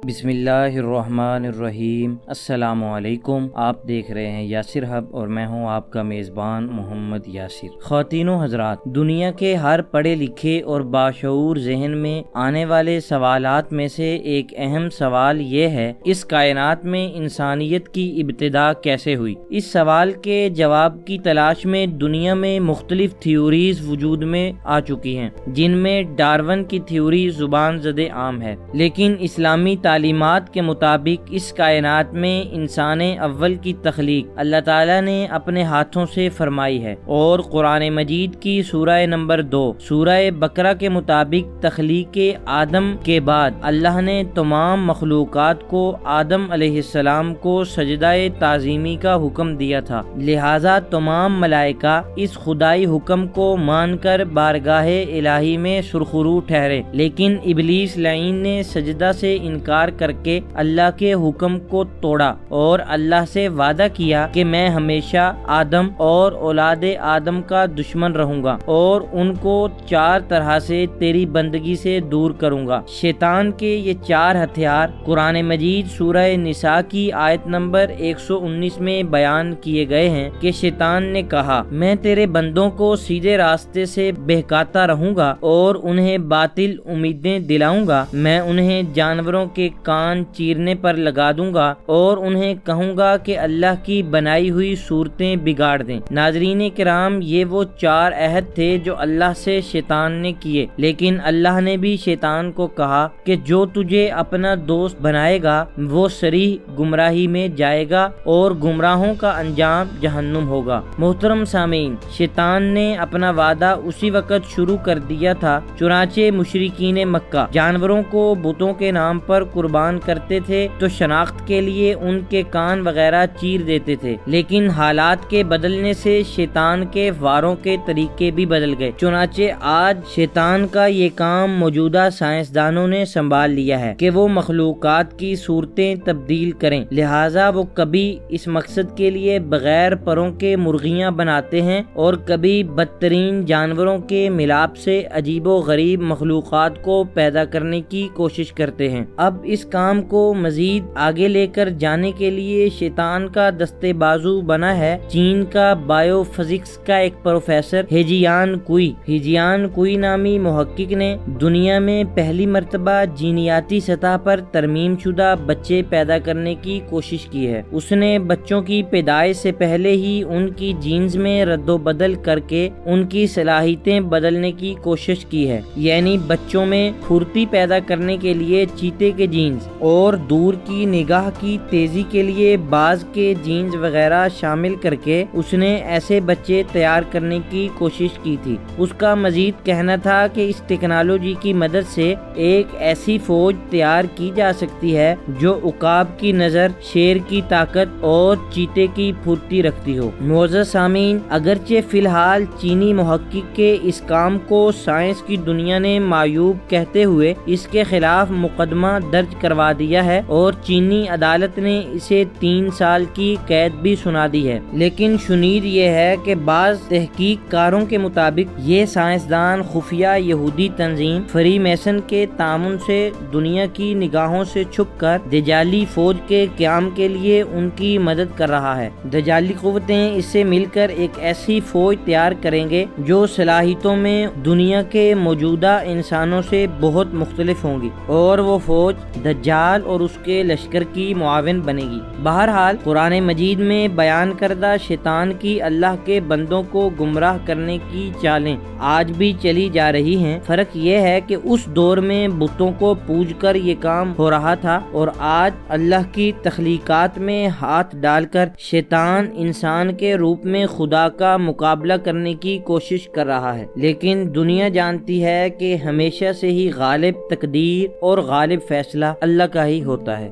بسم اللہ الرحمن الرحیم۔ السلام علیکم، آپ دیکھ رہے ہیں یاسر ہب اور میں ہوں آپ کا میزبان محمد یاسر۔ خواتین و حضرات، دنیا کے ہر پڑھے لکھے اور باشعور ذہن میں آنے والے سوالات میں سے ایک اہم سوال یہ ہے، اس کائنات میں انسانیت کی ابتدا کیسے ہوئی؟ اس سوال کے جواب کی تلاش میں دنیا میں مختلف تھیوریز وجود میں آ چکی ہیں، جن میں ڈارون کی تھیوری زبان زد عام ہے، لیکن اسلامی تعلیمات کے مطابق اس کائنات میں انسان اول کی تخلیق اللہ تعالیٰ نے اپنے ہاتھوں سے فرمائی ہے، اور قرآن مجید کی سورہ نمبر 2 سورہ بقرہ کے مطابق تخلیق آدم کے بعد اللہ نے تمام مخلوقات کو آدم علیہ السلام کو سجدہ تعظیمی کا حکم دیا تھا، لہذا تمام ملائکہ اس خدائی حکم کو مان کر بارگاہ الہی میں سرخرو ٹھہرے، لیکن ابلیس لعین نے سجدہ سے انکار کر کے اللہ کے حکم کو توڑا اور اللہ سے وعدہ کیا کہ میں ہمیشہ آدم اور اولاد آدم کا دشمن رہوں گا اور ان کو 4 طرح سے تیری بندگی سے دور کروں گا۔ شیطان کے یہ 4 ہتھیار قرآن مجید سورہ نساء کی آیت نمبر 119 میں بیان کیے گئے ہیں کہ شیطان نے کہا، میں تیرے بندوں کو سیدھے راستے سے بہکاتا رہوں گا اور انہیں باطل امیدیں دلاؤں گا، میں انہیں جانوروں کے کان چیرنے پر لگا دوں گا اور انہیں کہوں گا کہ اللہ کی بنائی ہوئی صورتیں بگاڑ دیں۔ ناظرین کرام، یہ وہ 4 عہد تھے جو اللہ سے شیطان نے کیے، لیکن اللہ نے بھی شیطان کو کہا کہ جو تجھے اپنا دوست بنائے گا وہ صریح گمراہی میں جائے گا اور گمراہوں کا انجام جہنم ہوگا۔ محترم سامعین، شیطان نے اپنا وعدہ اسی وقت شروع کر دیا تھا، چنانچہ مشرکین مکہ جانوروں کو بتوں کے نام پر قربان کرتے تھے تو شناخت کے لیے ان کے کان وغیرہ چیر دیتے تھے، لیکن حالات کے بدلنے سے شیطان کے واروں کے طریقے بھی بدل گئے، چنانچہ آج شیطان کا یہ کام موجودہ سائنسدانوں نے سنبھال لیا ہے کہ وہ مخلوقات کی صورتیں تبدیل کریں، لہٰذا وہ کبھی اس مقصد کے لیے بغیر پروں کے مرغیاں بناتے ہیں اور کبھی بدترین جانوروں کے ملاپ سے عجیب و غریب مخلوقات کو پیدا کرنے کی کوشش کرتے ہیں۔ اب اس کام کو مزید آگے لے کر جانے کے لیے شیطان کا دستے بازو بنا ہے چین کا بائیو فزکس کا ایک پروفیسر ہیجیان کوئی نامی محقق نے دنیا میں پہلی مرتبہ جینیاتی سطح پر ترمیم شدہ بچے پیدا کرنے کی کوشش کی ہے۔ اس نے بچوں کی پیدائش سے پہلے ہی ان کی جینز میں رد و بدل کر کے ان کی صلاحیتیں بدلنے کی کوشش کی ہے، یعنی بچوں میں پھرتی پیدا کرنے کے لیے چیتے کے جینز اور دور کی نگاہ کی تیزی کے لیے باز کے جینز وغیرہ شامل کر کے اس نے ایسے بچے تیار کرنے کی کوشش کی تھی۔ اس کا مزید کہنا تھا کہ اس ٹیکنالوجی کی مدد سے ایک ایسی فوج تیار کی جا سکتی ہے جو عقاب کی نظر، شیر کی طاقت اور چیتے کی پھرتی رکھتی ہو۔ معزز سامعین، اگرچہ فی الحال چینی محقق کے اس کام کو سائنس کی دنیا نے معیوب کہتے ہوئے اس کے خلاف مقدمہ درج کروا دیا ہے اور چینی عدالت نے اسے 3 سال کی قید بھی سنا دی ہے، لیکن شنید یہ ہے کہ بعض تحقیق کاروں کے مطابق یہ سائنسدان خفیہ یہودی تنظیم فری میسن کے تعاون سے دنیا کی نگاہوں سے چھپ کر دجالی فوج کے قیام کے لیے ان کی مدد کر رہا ہے۔ دجالی قوتیں اس سے مل کر ایک ایسی فوج تیار کریں گے جو صلاحیتوں میں دنیا کے موجودہ انسانوں سے بہت مختلف ہوں گی، اور وہ فوج دجال اور اس کے لشکر کی معاون بنے گی۔ بہرحال قرآن مجید میں بیان کردہ شیطان کی اللہ کے بندوں کو گمراہ کرنے کی چالیں آج بھی چلی جا رہی ہیں۔ فرق یہ ہے کہ اس دور میں بتوں کو پوج کر یہ کام ہو رہا تھا اور آج اللہ کی تخلیقات میں ہاتھ ڈال کر شیطان انسان کے روپ میں خدا کا مقابلہ کرنے کی کوشش کر رہا ہے، لیکن دنیا جانتی ہے کہ ہمیشہ سے ہی غالب تقدیر اور غالب فیصلہ اللہ کا ہی ہوتا ہے۔